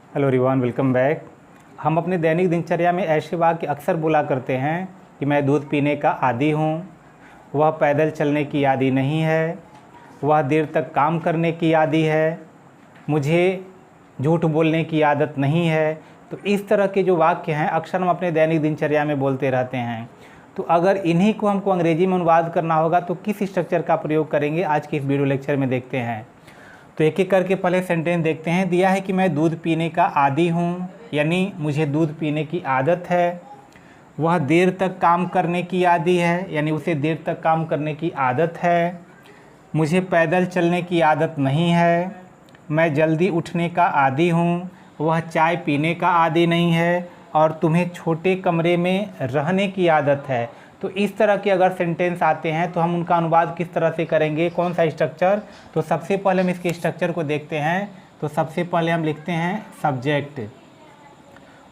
Hello everyone, welcome back. हम अपने दैनिक दिनचर्या में ऐसे वाक्य अक्सर बोला करते हैं कि मैं दूध पीने का आदी हूँ, वह पैदल चलने की आदी नहीं है, वह देर तक काम करने की आदी है, मुझे झूठ बोलने की आदत नहीं है। तो इस तरह के जो वाक्य हैं अक्सर हम अपने दैनिक दिनचर्या में बोलते रहते हैं। तो अगर इन्हीं को हमको अंग्रेजी में अनुवाद करना होगा तो किस स्ट्रक्चर का प्रयोग करेंगे, आज के इस वीडियो लेक्चर में देखते हैं। तो एक एक करके पहले सेंटेंस देखते हैं। दिया है कि मैं दूध पीने का आदी हूँ, यानी मुझे दूध पीने की आदत है। वह देर तक काम करने की आदी है, यानी उसे देर तक काम करने की आदत है। मुझे पैदल चलने की आदत नहीं है। मैं जल्दी उठने का आदी हूँ, वह चाय पीने का आदी नहीं है। और तुम्हें छोटे कमरे में रहने की आदत है। तो इस तरह के अगर सेंटेंस आते हैं तो हम उनका अनुवाद किस तरह से करेंगे, कौन सा स्ट्रक्चर। तो सबसे पहले हम इसके स्ट्रक्चर को देखते हैं। तो सबसे पहले हम लिखते हैं सब्जेक्ट,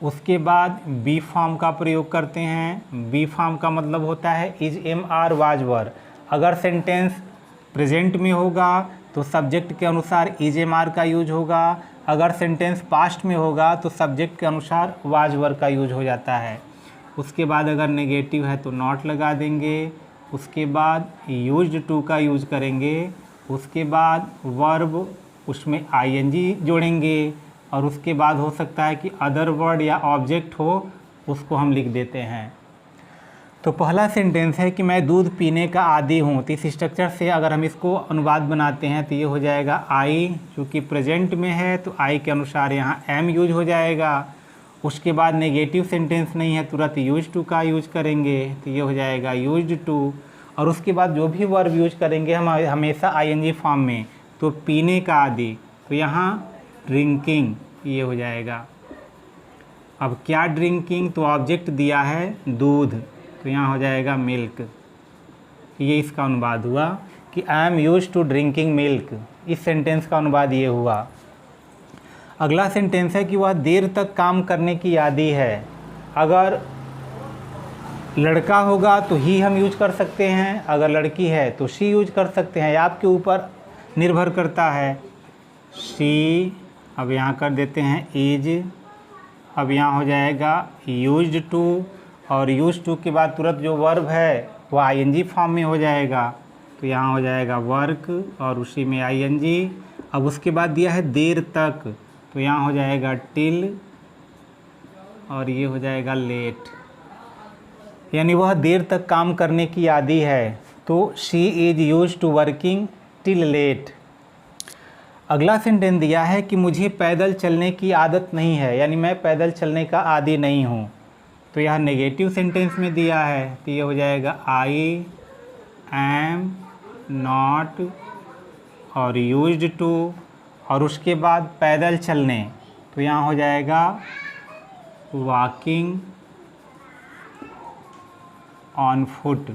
उसके बाद बी फॉर्म का प्रयोग करते हैं। बी फॉर्म का मतलब होता है इज, एम, आर, वाज, वर। अगर सेंटेंस प्रेजेंट में होगा तो सब्जेक्ट के अनुसार इज, एम, आर का यूज होगा। अगर सेंटेंस पास्ट में होगा तो सब्जेक्ट के अनुसार वाज, वर का यूज हो जाता है। उसके बाद अगर नेगेटिव है तो नॉट लगा देंगे। उसके बाद यूज्ड टू का यूज करेंगे। उसके बाद वर्ब, उसमें आईएनजी जोड़ेंगे। और उसके बाद हो सकता है कि अदर वर्ड या ऑब्जेक्ट हो, उसको हम लिख देते हैं। तो पहला सेंटेंस है कि मैं दूध पीने का आदी हूँ। तो इस स्ट्रक्चर से अगर हम इसको अनुवाद बनाते हैं तो ये हो जाएगा आई, चूँकि प्रेजेंट में है तो आई के अनुसार यहाँ एम यूज हो जाएगा। उसके बाद नेगेटिव सेंटेंस नहीं है, तुरंत यूज टू का यूज करेंगे, तो ये हो जाएगा यूज्ड टू। और उसके बाद जो भी वर्ब यूज करेंगे हम हमेशा आईएनजी फॉर्म में। तो पीने का आदि, तो यहाँ ड्रिंकिंग, ये हो जाएगा। अब क्या ड्रिंकिंग, तो ऑब्जेक्ट दिया है दूध, तो यहाँ हो जाएगा मिल्क। ये इसका अनुवाद हुआ कि I am use to drinking milk. इस सेंटेंस का अनुवाद ये हुआ। अगला सेंटेंस है कि वह देर तक काम करने की आदी है। अगर लड़का होगा तो ही हम यूज कर सकते हैं, अगर लड़की है तो शी यूज कर सकते हैं, आपके ऊपर निर्भर करता है। शी, अब यहाँ कर देते हैं इज। अब यहाँ हो जाएगा यूज्ड टू, और यूज टू के बाद तुरंत जो वर्ब है वो आईएनजी फॉर्म में हो जाएगा। तो यहाँ हो जाएगा वर्क और उसी में आईएनजी। अब उसके बाद दिया है देर तक, तो यहाँ हो जाएगा टिल और ये हो जाएगा लेट, यानी वह देर तक काम करने की आदी है। तो she is use to working till late. अगला सेंटेंस दिया है कि मुझे पैदल चलने की आदत नहीं है, यानी मैं पैदल चलने का आदी नहीं हूँ। तो यह नेगेटिव सेंटेंस में दिया है, तो ये हो जाएगा आई एम नॉट और यूज्ड टू। और उसके बाद पैदल चलने, तो यहाँ हो जाएगा वॉकिंग ऑन फुट,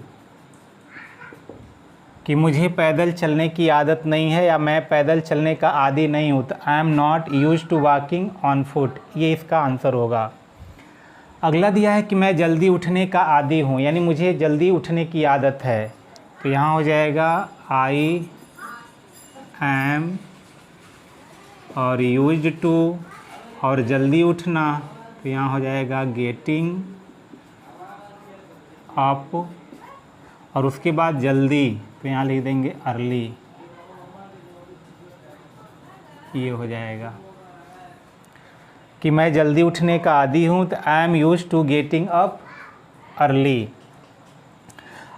कि मुझे पैदल चलने की आदत नहीं है या मैं पैदल चलने का आदी नहीं हूँ। तो I am not use to walking on foot, ये इसका आंसर होगा। अगला दिया है कि मैं जल्दी उठने का आदी हूँ, यानी मुझे जल्दी उठने की आदत है। तो यहाँ हो जाएगा आई एम और यूज्ड टू और जल्दी उठना, तो यहाँ हो जाएगा गेटिंग अप। और उसके बाद जल्दी, तो यहाँ लिख देंगे अर्ली, ये हो जाएगा कि मैं जल्दी उठने का आदी हूँ। तो I am use to getting up early.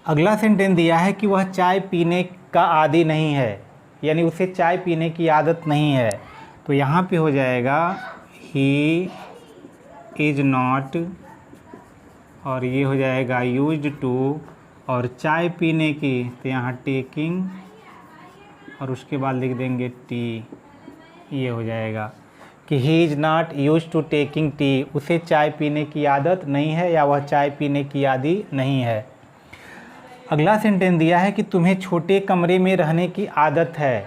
अगला सेंटेंस दिया है कि वह चाय पीने का आदी नहीं है, यानी उसे चाय पीने की आदत नहीं है। तो यहाँ पे हो जाएगा ही इज नॉट और ये हो जाएगा यूज्ड टू और चाय पीने की, तो यहाँ टेकिंग और उसके बाद लिख देंगे टी, ये हो जाएगा कि he is not use to taking tea, उसे चाय पीने की आदत नहीं है या वह चाय पीने की आदी नहीं है। अगला सेंटेंस दिया है कि तुम्हें छोटे कमरे में रहने की आदत है।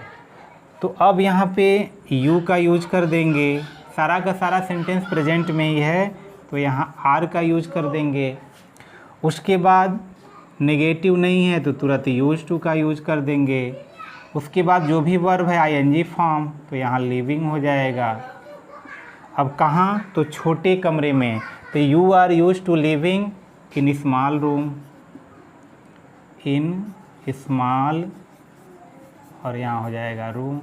तो अब यहाँ पे यू का यूज कर देंगे, सारा का सारा सेंटेंस प्रेजेंट में ही है तो यहाँ आर का यूज कर देंगे। उसके बाद नेगेटिव नहीं है तो तुरंत यूज टू का यूज कर देंगे। उसके बाद जो भी वर्ब है आईएनजी फॉर्म, तो यहाँ लिविंग हो जाएगा। अब कहाँ, तो छोटे कमरे में, तो you are use to living in small room, in small, और यहाँ हो जाएगा रूम।